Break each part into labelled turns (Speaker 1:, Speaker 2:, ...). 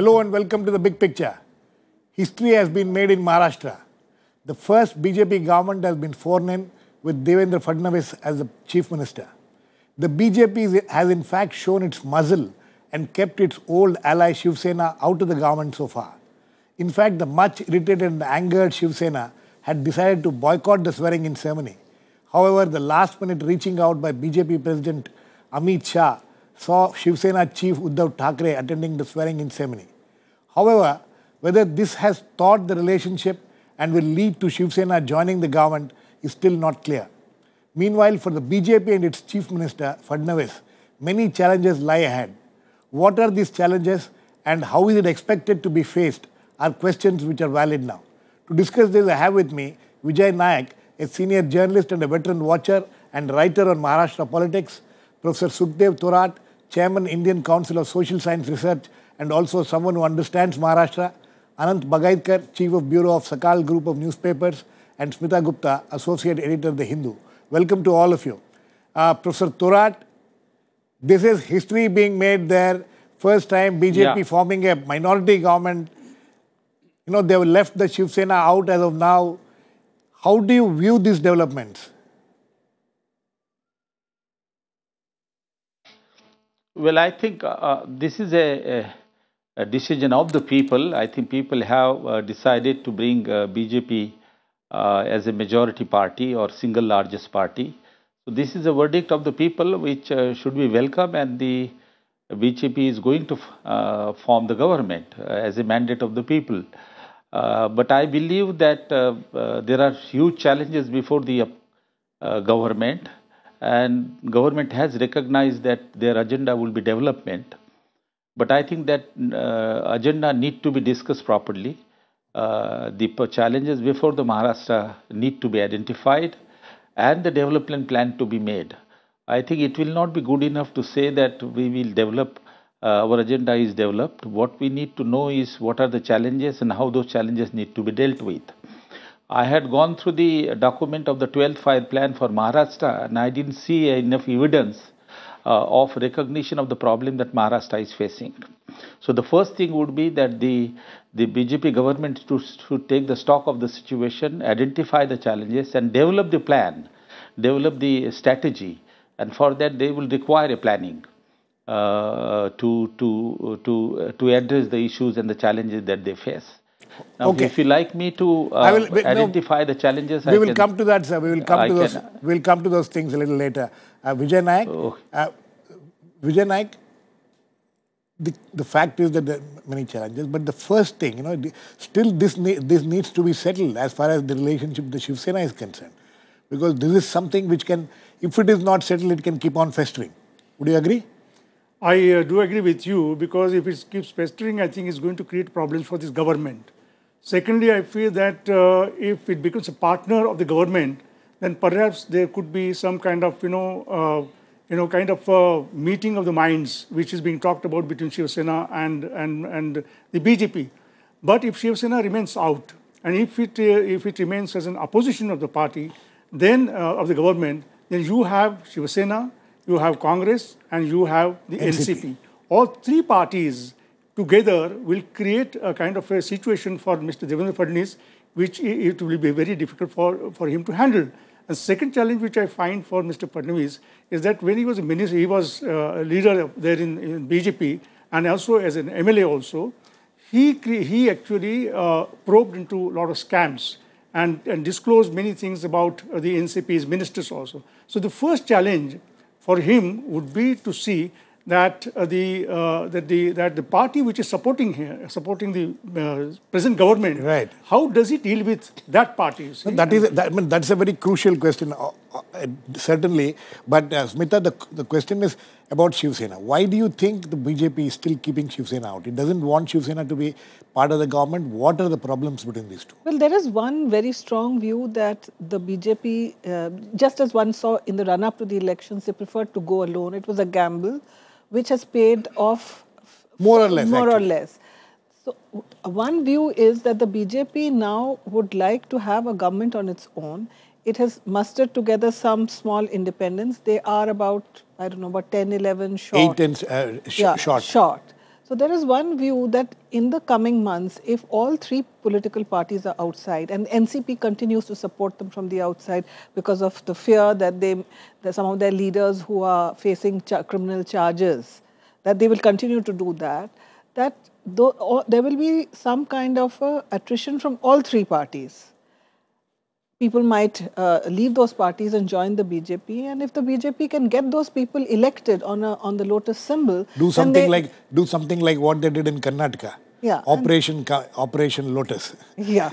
Speaker 1: Hello and welcome to the big picture. History has been made in Maharashtra. The first BJP government has been sworn in with Devendra Fadnavis as the chief minister. The BJP has in fact shown its muzzle and kept its old ally Shiv Sena out of the government so far. In fact, the much irritated and angered Shiv Sena had decided to boycott the swearing-in ceremony. However, the last-minute reaching out by BJP President Amit Shah saw Shiv Sena chief Uddhav Thackeray attending the swearing-in ceremony. However, whether this has thawed the relationship and will lead to Shiv Sena joining the government is still not clear. Meanwhile, for the BJP and its chief minister, Fadnavis, many challenges lie ahead. What are these challenges and how is it expected to be faced are questions which are valid now. To discuss this, I have with me Vijay Naik, a senior journalist and a veteran watcher and writer on Maharashtra politics, Professor Sukhdeo Thorat, Chairman, Indian Council of Social Science Research, and also someone who understands Maharashtra, Anant Bagaitkar, Chief of Bureau of Sakaal Group of Newspapers, and Smita Gupta, Associate Editor of The Hindu. Welcome to all of you. Professor Thorat, this is history being made there. First time BJP forming a minority government. You know, they have left the Shiv Sena out as of now. How do you view these developments?
Speaker 2: Well, I think this is a decision of the people. I think people have decided to bring BJP as a majority party or single largest party. So this is a verdict of the people which should be welcome, and the BJP is going to form the government as a mandate of the people. But I believe that there are huge challenges before the government. And government has recognized that their agenda will be development. But I think that agenda need to be discussed properly. The challenges before the Maharashtra need to be identified and the development plan to be made. I think it will not be good enough to say that we will develop, our agenda is developed. What we need to know is what are the challenges and how those challenges need to be dealt with. I had gone through the document of the 12th Five Plan for Maharashtra, and I didn't see enough evidence of recognition of the problem that Maharashtra is facing. So the first thing would be that the BJP government should take the stock of the situation, identify the challenges, and develop the plan, develop the strategy. And for that, they will require a planning to address the issues and the challenges that they face. Now, if you like me to identify the challenges,
Speaker 1: we will come to that, sir. We will come to those. We'll come to those things a little later. Vijay Naik. Vijay Naik. The fact is that there are many challenges, but the first thing, you know, still this needs to be settled as far as the relationship with the Shiv Sena is concerned, because this is something which can, if it is not settled, it can keep on festering. Would you agree?
Speaker 3: I do agree with you, because if it keeps festering, I think it's going to create problems for this government. Secondly, I feel that if it becomes a partner of the government, then perhaps there could be some kind of, meeting of the minds, which is being talked about between Shiv Sena and the BJP. But if Shiv Sena remains out, and if it remains as an opposition of the party, then of the government, then you have Shiv Sena, you have Congress, and you have the NCP. All three parties together will create a kind of a situation for Mr. Devendra Fadnavis, which it will be very difficult for him to handle. And second challenge which I find for Mr. Fadnavis is that when he was a minister, he was a leader there in BJP, and also as an MLA also, he actually probed into a lot of scams and disclosed many things about the NCP's ministers also. So the first challenge for him would be to see that the party which is supporting the present government,
Speaker 1: right,
Speaker 3: how does it deal with that party?
Speaker 1: That's a very crucial question, certainly. But Smita, the question is about Shiv Sena. Why do you think the BJP is still keeping Shiv Sena out? It doesn't want Shiv Sena to be part of the government. What are the problems between these two?
Speaker 4: Well, there is one very strong view that the BJP, just as one saw in the run-up to the elections, they preferred to go alone. It was a gamble, which has paid off
Speaker 1: more or less.
Speaker 4: So one view is that the BJP now would like to have a government on its own. It has mustered together some small independents. They are about, I don't know, about 10, 11 short.
Speaker 1: 8 and short.
Speaker 4: Short. So there is one view that in the coming months, if all three political parties are outside and NCP continues to support them from the outside because of the fear that that some of their leaders who are facing criminal charges, that they will continue to do that, there will be some kind of attrition from all three parties. People might leave those parties and join the BJP, and if the BJP can get those people elected on the lotus symbol,
Speaker 1: do something like what they did in Karnataka.
Speaker 4: Yeah,
Speaker 1: Operation Lotus.
Speaker 4: Yeah.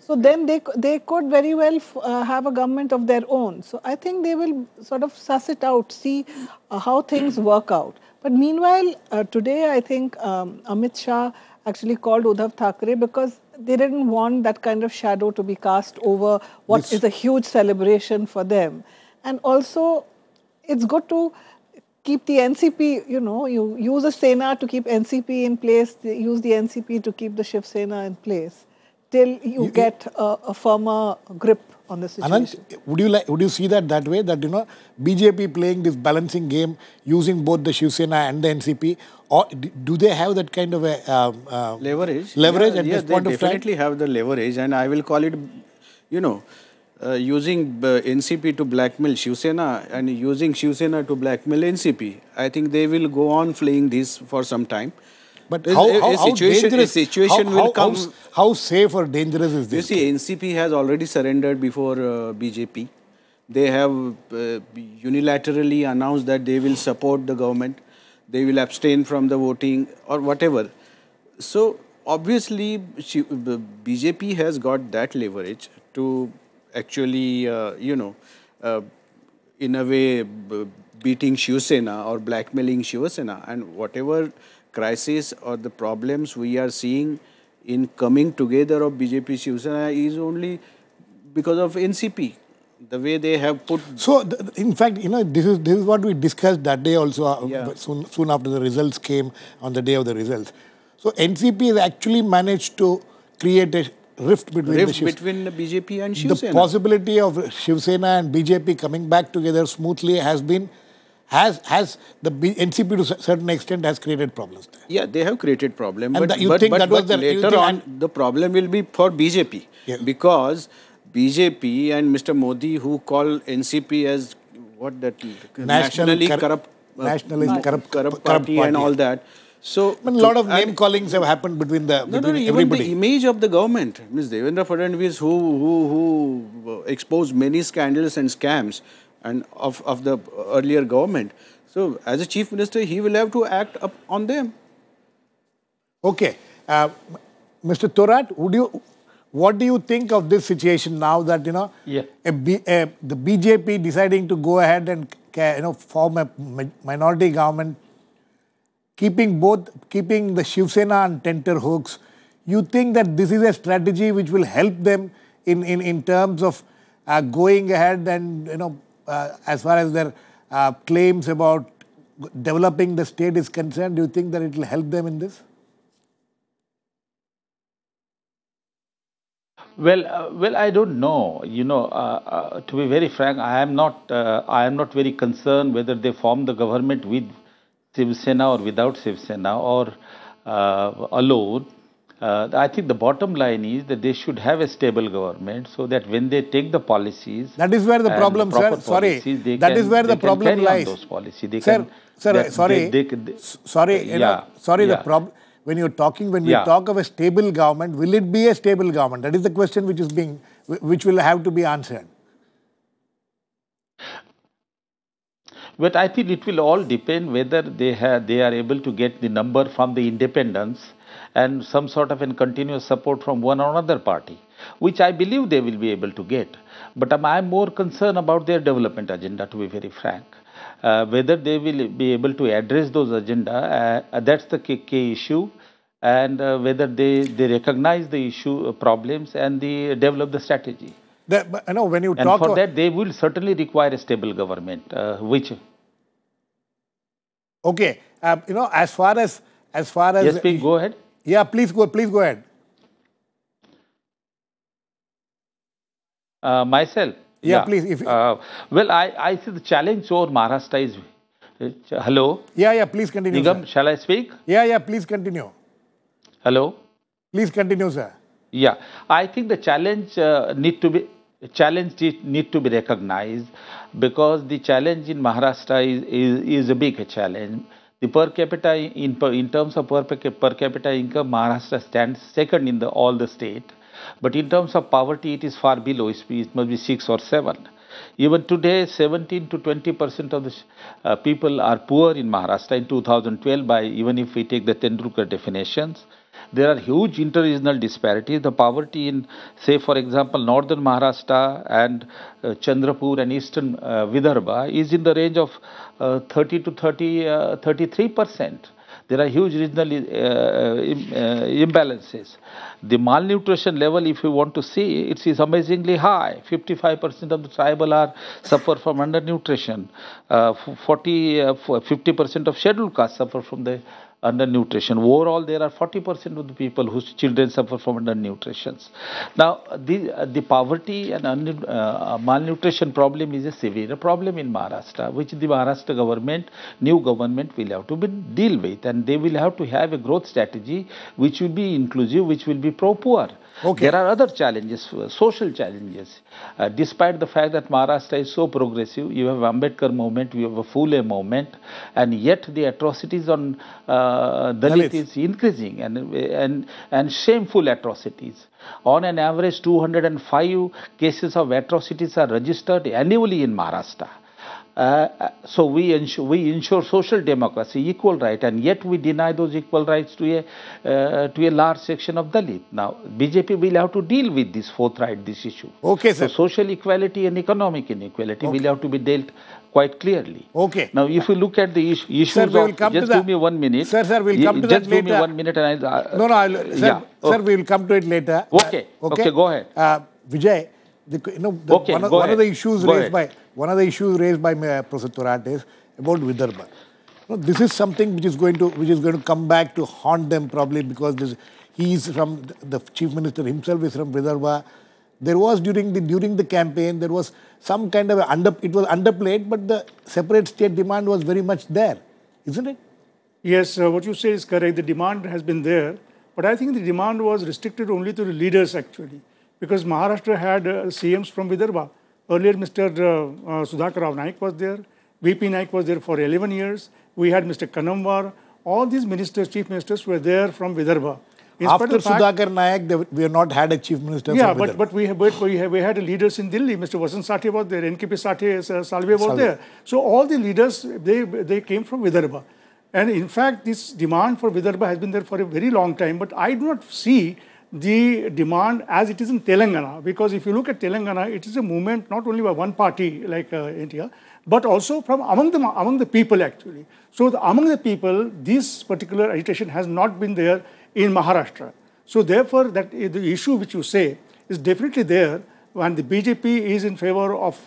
Speaker 4: So then they could very well have a government of their own. So I think they will sort of suss it out, see how things work out. But meanwhile, today I think Amit Shah actually called Uddhav Thackeray because they didn't want that kind of shadow to be cast over what is a huge celebration for them. And also, it's good to keep the NCP, you use a Sena to keep NCP in place, use the NCP to keep the Shiv Sena in place, till you get a firmer grip on the situation.
Speaker 1: Anant, would you see that way, that BJP playing this balancing game using both the Shiv Sena and the NCP, or do they have that kind of a
Speaker 5: leverage
Speaker 1: at this point of time?
Speaker 5: They definitely have the leverage, and I will call it, using NCP to blackmail Shiv Sena and using Shiv Sena to blackmail NCP. I think they will go on playing this for some time.
Speaker 1: But how
Speaker 5: situation will come.
Speaker 1: How safe or dangerous is this?
Speaker 5: You see, NCP has already surrendered before BJP. They have unilaterally announced that they will support the government. They will abstain from the voting or whatever. So obviously, BJP has got that leverage to actually, in a way, beating Shiv Sena or blackmailing Shiv Sena, and whatever crisis or the problems we are seeing in coming together of BJP Shiv Sena is only because of NCP, the way they have put.
Speaker 1: So, in fact, this is what we discussed that day also, soon after the results came, on the day of the results. So, NCP has actually managed to create a rift between
Speaker 5: the BJP and Shiv Sena.
Speaker 1: The possibility of Shiv Sena and BJP coming back together smoothly has the NCP to a certain extent has created problems there.
Speaker 5: Yeah, they have created problems.
Speaker 1: But
Speaker 5: later on, the problem will be for BJP.
Speaker 1: Yes.
Speaker 5: Because BJP and Mr. Modi, who call NCP as nationally corrupt party and all that. So
Speaker 1: a lot of name callings have happened between
Speaker 5: even
Speaker 1: everybody.
Speaker 5: The image of the government, Ms. Devendra Fadnavis, who exposed many scandals and scams and of the earlier government. So as a chief minister, he will have to act up on them.
Speaker 1: Okay, Mr. Thorat, what do you think of this situation now that the BJP deciding to go ahead and form a minority government, keeping the Shiv Sena on tenterhooks? You think that this is a strategy which will help them in terms of going ahead and as far as their claims about developing the state is concerned? Do you think that it will help them in this?
Speaker 2: Well, I don't know. To be very frank, I am not very concerned whether they form the government with Shiv Sena or without Shiv Sena or alone. I think the bottom line is that they should have a stable government so that when they take the policies,
Speaker 1: that is where the problem, sir. Sorry, that is where the problem lies.
Speaker 2: Those policies.
Speaker 1: Sorry. The problem. When we talk of a stable government, will it be a stable government? That is the question which will have to be answered.
Speaker 2: But I think it will all depend whether they are able to get the number from the independents and some sort of continuous support from one or another party, which I believe they will be able to get. But I am more concerned about their development agenda, to be very frank. Whether they will be able to address those agenda, that's the key issue, and whether they recognize the issue problems and they develop the strategy.
Speaker 1: When you
Speaker 2: talk for that, they will certainly require a stable government, which.
Speaker 1: Okay, as far as
Speaker 2: yes, please go ahead.
Speaker 1: Yeah, please go ahead.
Speaker 2: Myself.
Speaker 1: Yeah, please.
Speaker 2: Well, I see the challenge over Maharashtra is Hello?
Speaker 1: Yeah, please continue,
Speaker 2: Nikam,
Speaker 1: sir.
Speaker 2: shall I speak?
Speaker 1: Yeah, please continue.
Speaker 2: Hello?
Speaker 1: Please continue, sir.
Speaker 2: Yeah, I think the challenge need to be recognized, because the challenge in Maharashtra is a big challenge. The per capita in terms of per capita income, Maharashtra stands second in all the state, but in terms of poverty, it is far below. It must be 6 or 7. Even today, 17 to 20% of the people are poor in Maharashtra in 2012. By even if we take the Tendulkar definitions, there are huge interregional disparities. The poverty in, say, for example, northern Maharashtra and Chandrapur and eastern Vidarbha is in the range of 30 to 33%. There are huge regional imbalances. The malnutrition level, if you want to see, it is amazingly high. 55% of the tribal suffer from undernutrition. 50% of scheduled castes suffer from the undernutrition. Overall, there are 40% of the people whose children suffer from undernutrition. Now, the poverty and malnutrition problem is a severe problem in Maharashtra, which the Maharashtra government, new government, will have to deal with, and they will have to have a growth strategy which will be inclusive, which will be pro-poor.
Speaker 1: Okay.
Speaker 2: There are other challenges, social challenges. Despite the fact that Maharashtra is so progressive, you have Ambedkar movement, you have a Phule movement, and yet the atrocities on Dalit is increasing, and shameful atrocities. On an average, 205 cases of atrocities are registered annually in Maharashtra. So we ensure social democracy, equal right, and yet we deny those equal rights to a large section of Dalit. Now, BJP will have to deal with this forthright, this issue.
Speaker 1: Okay, sir.
Speaker 2: So social equality and economic inequality will have to be dealt quite clearly.
Speaker 1: Okay.
Speaker 2: Now, if you look at the issues
Speaker 1: sir, we will
Speaker 2: of,
Speaker 1: come
Speaker 2: just
Speaker 1: to
Speaker 2: give me 1 minute.
Speaker 1: Sir, we'll come to that later.
Speaker 2: Just give me 1 minute and
Speaker 1: Sir, we will come to it later.
Speaker 2: Okay, go ahead.
Speaker 1: Vijay, one of the issues raised by Professor Thorat is about Vidarbha. This is something which is going to come back to haunt them probably, because he is from, the chief minister himself is from Vidarbha. There was during the campaign, there was some kind of it was underplayed, but the separate state demand was very much there, isn't it?
Speaker 3: Yes, what you say is correct. The demand has been there, but I think the demand was restricted only to the leaders actually, because Maharashtra had CMs from Vidarbha. Earlier, Mr. Sudhakar Naik was there. VP Naik was there for 11 years. We had Mr. Kanamwar. All these ministers, chief ministers, were there from Vidarbha.
Speaker 1: After Sudhakar Naik, we have not had a chief minister from Vidarbha.
Speaker 3: Yeah, but we had leaders in Delhi. Mr. Vasant Sathe was there. NKP Salve was there. So all the leaders, they came from Vidarbha. And in fact, this demand for Vidarbha has been there for a very long time. But I do not see the demand as it is in Telangana, because if you look at Telangana, it is a movement not only by one party like India, but also from among the people actually. So among the people, this particular agitation has not been there in Maharashtra. So therefore, that the issue which you say is definitely there, and the BJP is in favor of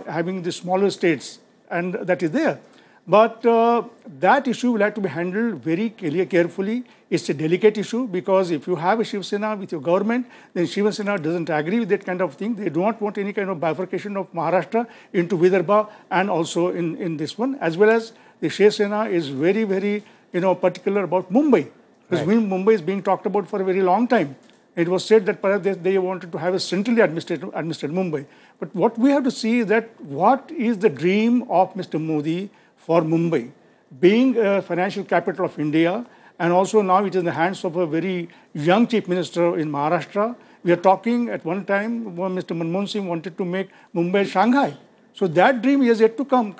Speaker 3: having the smaller states, and that is there. But that issue will have to be handled very carefully. It's a delicate issue, because if you have a Shiv Sena with your government, then Shiv Sena doesn't agree with that kind of thing. They do not want any kind of bifurcation of Maharashtra into Vidarbha and also in this one, as well as the Shiv Sena is very, very particular about Mumbai. Because Mumbai is being talked about for a very long time. It was said that perhaps they wanted to have a centrally administered Mumbai. But what we have to see is that what is the dream of Mr. Modi for Mumbai, being a financial capital of India, and also now it is in the hands of a very young chief minister in Maharashtra. We are talking at one time when Mr. Manmohan Singh wanted to make Mumbai Shanghai. So that dream is yet to come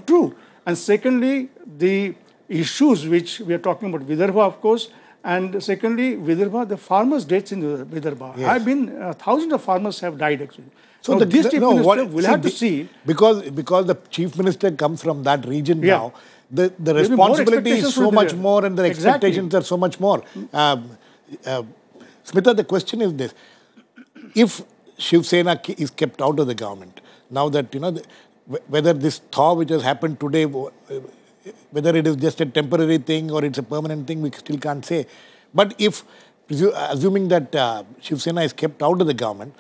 Speaker 3: true. And secondly, the issues which we are talking about, Vidarbha, of course, and secondly, Vidarbha, the farmers' deaths in Vidarbha.
Speaker 1: Yes.
Speaker 3: I've been, thousands of farmers have died actually.
Speaker 1: So
Speaker 3: now, this chief minister will have to see.
Speaker 1: Because the chief minister comes from that region now, the responsibility is so much more, and the expectations are so much more. Smita, the question is this. If Shiv Sena is kept out of the government, now that, whether this thaw which has happened today, whether it is just a temporary thing or it's a permanent thing, we still can't say. But if, assuming that Shiv Sena is kept out of the government,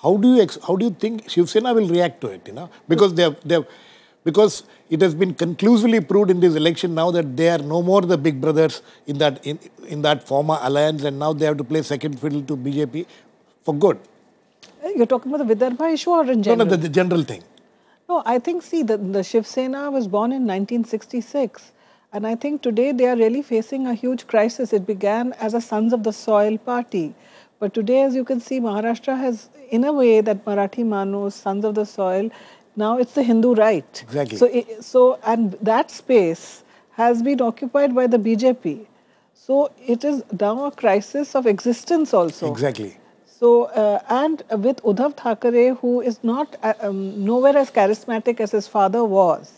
Speaker 1: how do you think Shiv Sena will react to it? Because because it has been conclusively proved in this election now that they are no more the big brothers in that former alliance, and now they have to play second fiddle to BJP for good.
Speaker 4: You're talking about the Vidarbha issue or in general?
Speaker 1: No, the general thing.
Speaker 4: No, I think, see, the Shiv Sena was born in 1966. And I think today they are really facing a huge crisis. It began as a Sons of the Soil party. But today, as you can see, Maharashtra has, in a way, that Marathi Manus, Sons of the Soil, now it's the Hindu right.
Speaker 1: Exactly.
Speaker 4: And that space has been occupied by the BJP. So it is now a crisis of existence also.
Speaker 1: Exactly.
Speaker 4: So, and with Uddhav Thackeray, who is not nowhere as charismatic as his father was.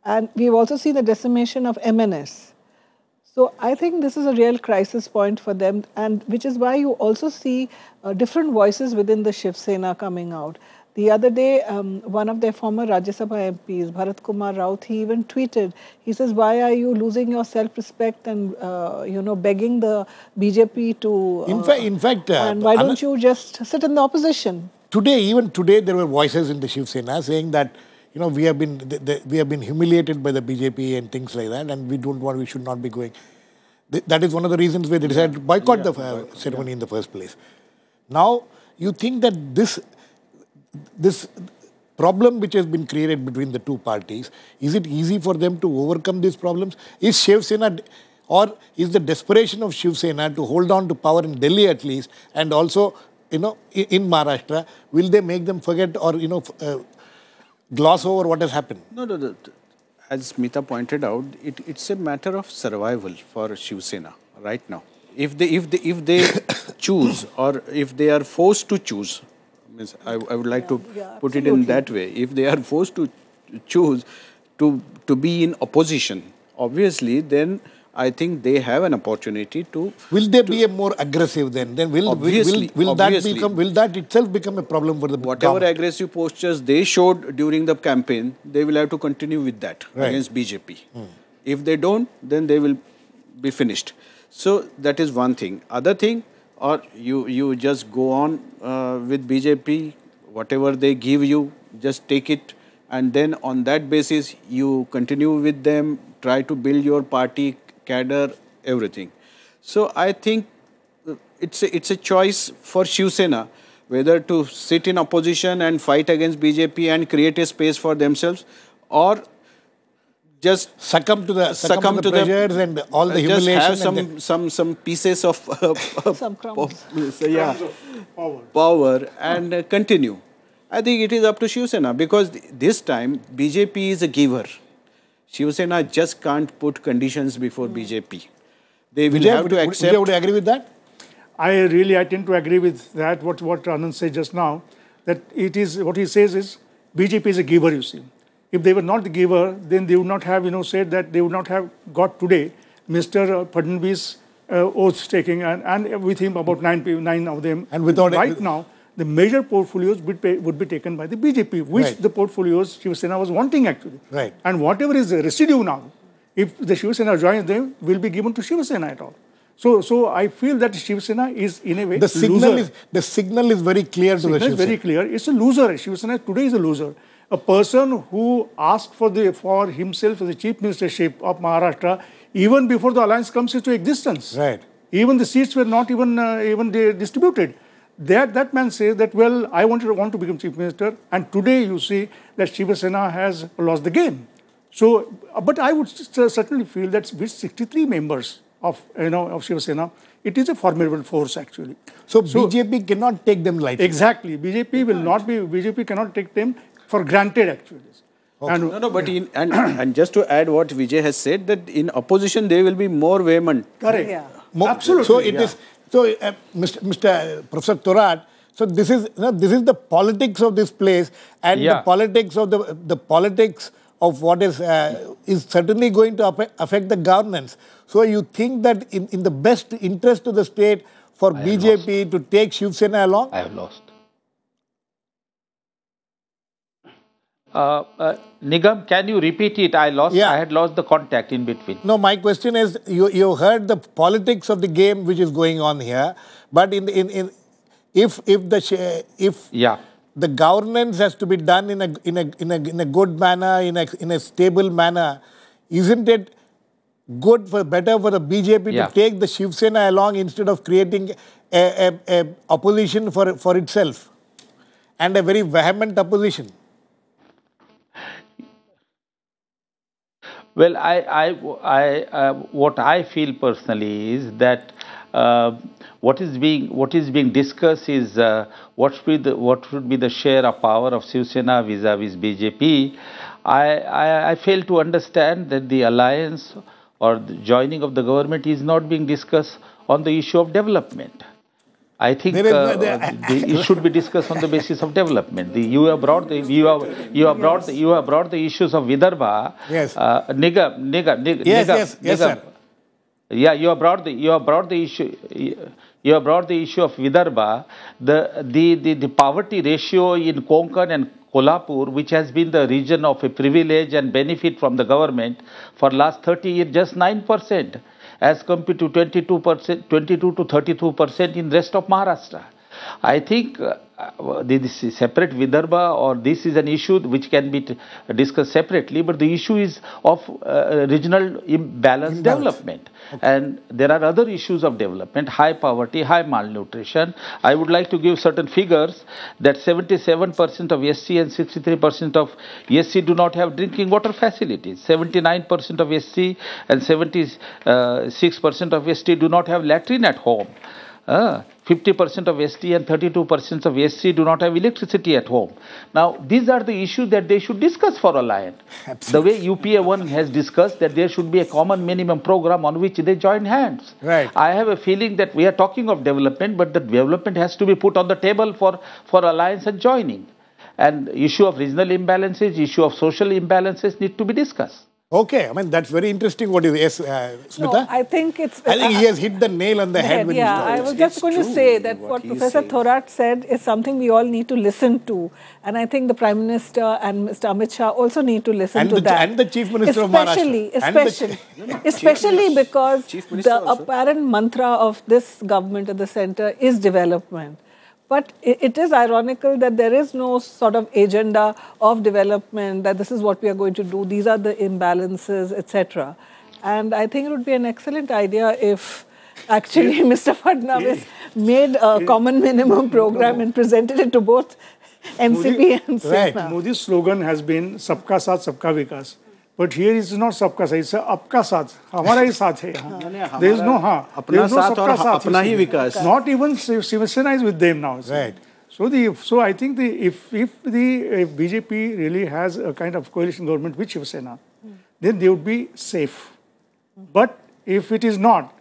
Speaker 4: And we've also seen the decimation of MNS. So I think this is a real crisis point for them, and which is why you also see different voices within the Shiv Sena coming out. The other day, one of their former Rajya Sabha MPs, Bharat Kumar Raut, he even tweeted, he says, why are you losing your self-respect and, begging the BJP to...
Speaker 1: in fact...
Speaker 4: and why don't you just sit in the opposition?
Speaker 1: Even today, there were voices in the Shiv Sena saying that, we have been humiliated by the BJP and things like that, and we should not be going. That is one of the reasons why they decided to boycott the ceremony in the first place. Now, you think that this problem which has been created between the two parties, is it easy for them to overcome these problems? Is Shiv Sena, or is the desperation of Shiv Sena to hold on to power in Delhi at least, and also, in Maharashtra, will they make them forget or, gloss over what has happened?
Speaker 5: No. As Smita pointed out, it's a matter of survival for Shiv Sena right now. If they choose, or if they are forced to choose, means I would like to put it in that way. If they are forced to choose to be in opposition, obviously, then I think they have an opportunity to...
Speaker 1: Will they be more aggressive then? Then will that itself become a problem for the
Speaker 5: whatever
Speaker 1: government?
Speaker 5: Aggressive postures they showed during the campaign, they will have to continue with that against BJP. If they don't, then they will be finished. So that is one thing. Other thing, or you just go on with BJP, whatever they give you, just take it, and then on that basis you continue with them, try to build your party, cadre, everything. So I think it's a choice for Shiv Sena whether to sit in opposition and fight against BJP and create a space for themselves, or just
Speaker 1: succumb to the pressures and all the humiliation.
Speaker 5: Just have some pieces of
Speaker 4: some crumbs.
Speaker 5: Power and continue. I think it is up to Shiv Sena, because this time BJP is a giver. Shiv Sena just can't put conditions before BJP. They will have to accept.
Speaker 1: Vijay, would you agree with that?
Speaker 3: I tend to agree with that, what Anant said just now, that it is, what he says is, BJP is a giver, you see. If they were not the giver, then they would not have, said that they would not have got today Mr. Fadnavis oath taking, and with him about nine of them.
Speaker 1: And without
Speaker 3: right now, the major portfolios would be taken by the BJP, which the portfolios Shiv Sena was wanting actually.
Speaker 1: Right.
Speaker 3: And whatever is the residue now, if the Shiv Sena joins them, will be given to Shiv Sena at all. So I feel that Shiv Sena is in a way
Speaker 1: the signal is very clear to the Shiv Sena.
Speaker 3: Very clear. It's a loser. Shiv Sena today is a loser. A person who asked for himself as the chief ministership of Maharashtra even before the alliance comes into existence.
Speaker 1: Right.
Speaker 3: Even the seats were not even distributed. That man says that, well, I want to become chief minister, and today you see that Shiv Sena has lost the game. So, but I would certainly feel that with 63 members of Shiv Sena, it is a formidable force actually.
Speaker 1: So BJP cannot take them lightly.
Speaker 3: Exactly. BJP cannot take them for granted actually.
Speaker 1: Okay.
Speaker 5: And, but and just to add what Vijay has said, that in opposition they will be more vehement.
Speaker 3: Correct.
Speaker 4: Yeah.
Speaker 3: Absolutely.
Speaker 1: So it is. So, Mr. Professor Thorat, so this is the politics of this place, and the politics of what is certainly going to affect the governance. So you think that in the best interest of the state for BJP to take Shiv Sena along?
Speaker 2: I have lost. Nikam, can you repeat it? I lost.
Speaker 1: Yeah.
Speaker 2: I had lost the contact in between.
Speaker 1: No, my question is, you heard the politics of the game which is going on here, but if the governance has to be done in a good manner, in a stable manner. Isn't it better for the BJP to take the Shiv Sena along instead of creating a opposition for itself, and a very vehement opposition?
Speaker 2: Well, what I feel personally is that what is being discussed is what should be the share of power of Shiv Sena vis-a-vis BJP. I fail to understand that the alliance or the joining of the government is not being discussed on the issue of development. I think it should be discussed on the basis of development. You have brought the issues of Vidarbha.
Speaker 1: Yes.
Speaker 2: Nikam.
Speaker 1: Yes, sir.
Speaker 2: Yeah, you have brought the issue. You have brought the issue of Vidarbha. The poverty ratio in Konkan and Kolhapur, which has been the region of a privilege and benefit from the government for last 30 years, just 9%. As compared to 22% to 32% in rest of Maharashtra. I think this is separate Vidarbha, or this is an issue which can be discussed separately, but the issue is of regional imbalance development. Okay. And there are other issues of development, high poverty, high malnutrition. I would like to give certain figures that 77% of SC and 63% of SC do not have drinking water facilities. 79% of SC and 76% of ST do not have latrine at home. 50% of ST and 32% of SC do not have electricity at home. Now, these are the issues that they should discuss for alliance. Absolutely. The way UPA 1 has discussed that there should be a common minimum program on which they join hands.
Speaker 1: Right.
Speaker 2: I have a feeling that we are talking of development, but the development has to be put on the table for alliance and joining. And issue of regional imbalances, issue of social imbalances need to be discussed.
Speaker 1: Okay, I mean, that's very interesting what you say, Smita.
Speaker 4: No, I think
Speaker 1: he has hit the nail on the head.
Speaker 4: Yeah, I was just going to say that what Professor Thorat said is something we all need to listen to. And I think the Prime Minister and Mr. Amit Shah also need to listen to that.
Speaker 1: And the Chief Minister of Maharashtra.
Speaker 4: Especially because the apparent mantra of this government at the centre is development. But it is ironical that there is no sort of agenda of development, that this is what we are going to do, these are the imbalances, etc. And I think it would be an excellent idea if actually Mr. Fadnavis made a common minimum program and presented it to both NCP and Sena.
Speaker 3: Modi's slogan has been Sabka Saath, Sabka Vikas. But here it's not Sabka Saath, it's Apka Saath. Hamara hi saath hai. There is no Sabka Saath.
Speaker 5: Apna hi Vikas.
Speaker 3: Not even Shiv Sena is with them now.
Speaker 1: Right.
Speaker 3: So I think if the BJP really has a kind of coalition government with Shiv Sena, then they would be safe. But if it is not,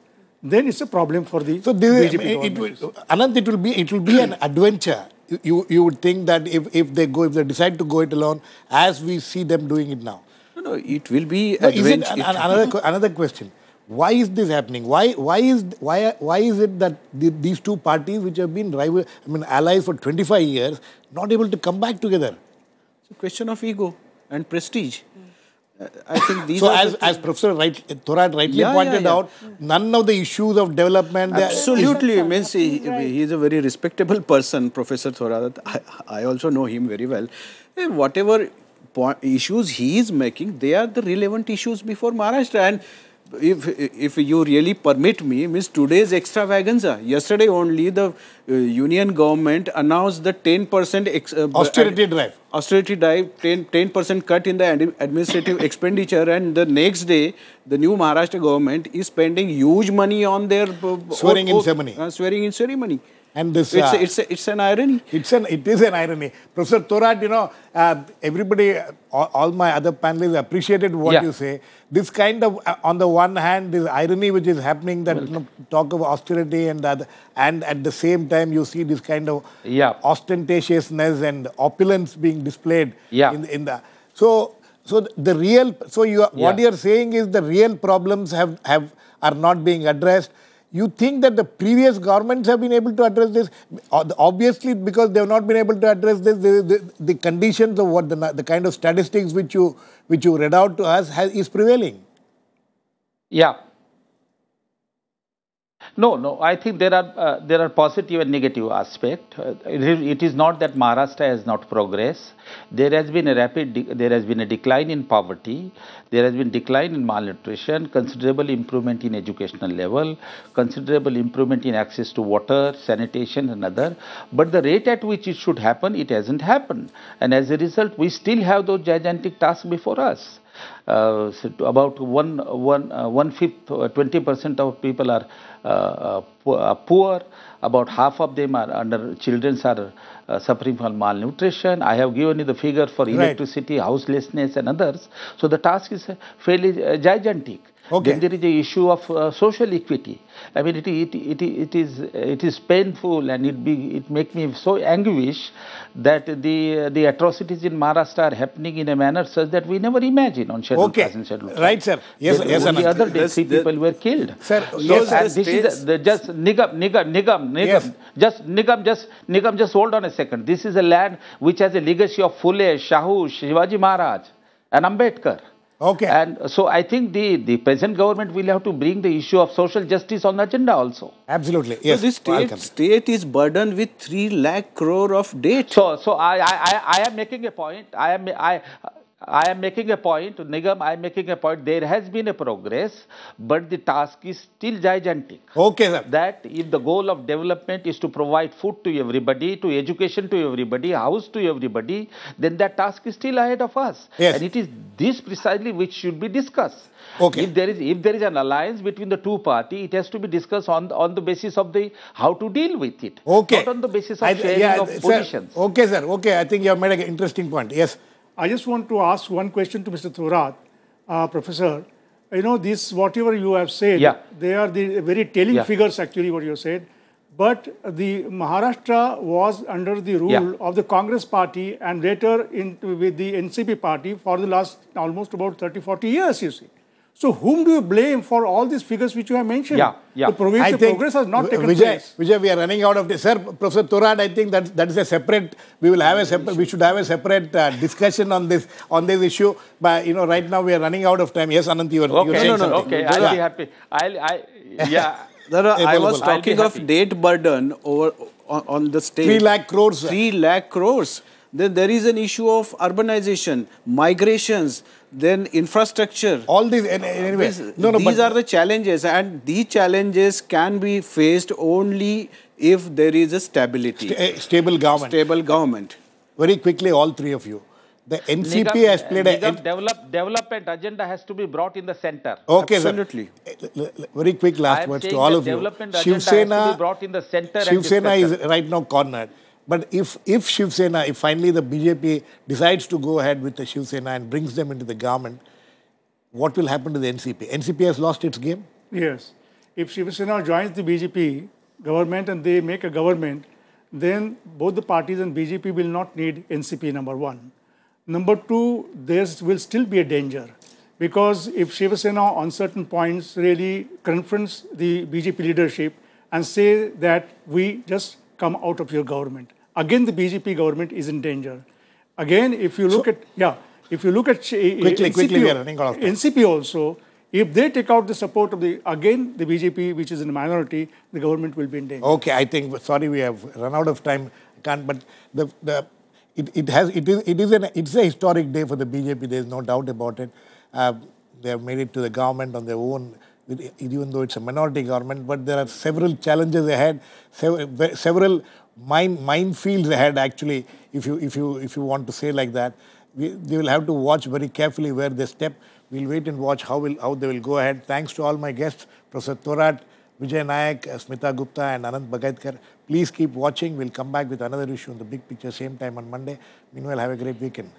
Speaker 3: then it's a problem for the BJP government.
Speaker 1: Anant, it will be an adventure. You would think that if they decide to go it alone, as we see them doing it now.
Speaker 5: No, it will be adventure.
Speaker 1: Another question. Why is this happening? Why is it that these two parties, which have been allies for 25 years, not able to come back together?
Speaker 5: It's a question of ego and prestige. I think these
Speaker 1: as Professor Thorat rightly pointed out, none of the issues of development.
Speaker 5: Absolutely, means he is a very respectable person, Professor Thorat. I also know him very well. Whatever issues he is making, they are the relevant issues before Maharashtra. And if you really permit me, means today's extravaganza. Yesterday only the union government announced the 10%
Speaker 1: austerity drive.
Speaker 5: Austerity drive, 10% cut in the administrative expenditure, and the next day the new Maharashtra government is spending huge money on their
Speaker 1: swearing-in ceremony.
Speaker 5: Swearing-in ceremony.
Speaker 1: And this,
Speaker 5: it's an irony.
Speaker 1: It is an irony. Professor Thorat, everybody, all my other panelists appreciated what you say. This kind of, on the one hand, this irony which is happening, that talk of austerity and at the same time you see this kind of ostentatiousness and opulence being displayed in the. What you are saying is the real problems are not being addressed. You think that the previous governments have been able to address this? Obviously, because they have not been able to address this, the conditions of what the kind of statistics which you read out to us is prevailing.
Speaker 2: Yeah. No. I think there are positive and negative aspect. It is not that Maharashtra has not progressed. There has been a decline in poverty. There has been decline in malnutrition. Considerable improvement in educational level. Considerable improvement in access to water, sanitation, and other. But the rate at which it should happen, it hasn't happened. And as a result, we still have those gigantic tasks before us. So about one fifth, 20% of people are poor. About half of them are children are suffering from malnutrition. I have given you the figure for electricity, houselessness, and others. So the task is fairly gigantic.
Speaker 1: Okay.
Speaker 2: Then there is the issue of social equity. I mean, it is painful, and it makes me so anguish that the atrocities in Maharashtra are happening in a manner such that we never imagined on scheduled class and scheduled tribe.
Speaker 1: Right, sir. Yes,
Speaker 2: then
Speaker 1: yes,
Speaker 2: the other day, 3 people were killed.
Speaker 1: Sir,
Speaker 2: yes, and this is just Nikam.
Speaker 1: Yes.
Speaker 2: Just hold on a second. This is a land which has a legacy of Phule, Shahu, Shivaji Maharaj, and Ambedkar.
Speaker 1: Okay.
Speaker 2: And so I think the present government will have to bring the issue of social justice on the agenda also.
Speaker 1: Absolutely. Yes.
Speaker 5: So the state is burdened with 3 lakh crore of debt.
Speaker 2: So I am making a point. I am making a point, Nikam, I am making a point. There has been a progress, but the task is still gigantic.
Speaker 1: Okay, sir.
Speaker 2: That if the goal of development is to provide food to everybody, to education to everybody, house to everybody, then that task is still ahead of us.
Speaker 1: Yes.
Speaker 2: And it is this precisely which should be discussed.
Speaker 1: Okay.
Speaker 2: If there is an alliance between the two parties, it has to be discussed on the basis of how to deal with it.
Speaker 1: Okay.
Speaker 2: Not on the basis of sharing of positions.
Speaker 1: Sir, okay, sir. Okay, I think you have made an interesting point. Yes.
Speaker 3: I just want to ask one question to Mr. Thorat, Professor. You know, this whatever you have said, they are the very telling figures actually what you said. But the Maharashtra was under the rule of the Congress party and later with the NCP party for the last almost about 30-40 years, you see. So whom do you blame for all these figures which you have mentioned? The progress has not taken place.
Speaker 1: Vijay, we are running out of this. Sir, Professor Thorat, I think that is a separate, we should have a separate discussion on this issue. But, you know, right now we are running out of time. Yes, Anant, you were saying something.
Speaker 2: Okay, I'll be happy.
Speaker 5: I was talking of debt burden on the state.
Speaker 1: 3 lakh crores.
Speaker 5: 3 lakh crores. Then there is an issue of urbanization, migrations, then infrastructure.
Speaker 1: All these, anyway.
Speaker 5: These are the challenges, and these challenges can be faced only if there is a stability.
Speaker 1: Stable government.
Speaker 5: Stable government.
Speaker 1: Very quickly, all three of you. The NCP has played a...
Speaker 2: development agenda has to be brought in the center.
Speaker 1: Okay,
Speaker 5: absolutely.
Speaker 1: Sir. Very quick last words to all of you.
Speaker 2: Development agenda has to be brought in the center.
Speaker 1: Shiv Sena is right now cornered. But if Shiv Sena, if finally the BJP decides to go ahead with the Shiv Sena and brings them into the government, what will happen to the NCP? NCP has lost its game?
Speaker 3: Yes. If Shiv Sena joins the BJP government and they make a government, then both the parties and BJP will not need NCP, number one. Number two, there will still be a danger. Because if Shiv Sena on certain points really confronts the BJP leadership and say that we just come out of your government, again the BJP government is in danger. Again, if you look
Speaker 1: quickly, we are running out of time.
Speaker 3: NCP also, if they take out the support of the BJP, which is in a minority, the government will be in danger.
Speaker 1: Okay, I think, sorry, we have run out of time. But it's a historic day for the BJP. There is no doubt about it. They have made it to the government on their own, even though it's a minority government. But there are several challenges ahead, several minefields ahead. Actually, if you want to say like that, they will have to watch very carefully where they step. We'll wait and watch how they will go ahead. Thanks to all my guests, Professor Thorat, Vijay, Naik, Smita, Gupta, and Anant Bagaitkar. Please keep watching. We'll come back with another issue on the big picture, same time on Monday. Meanwhile, have a great weekend.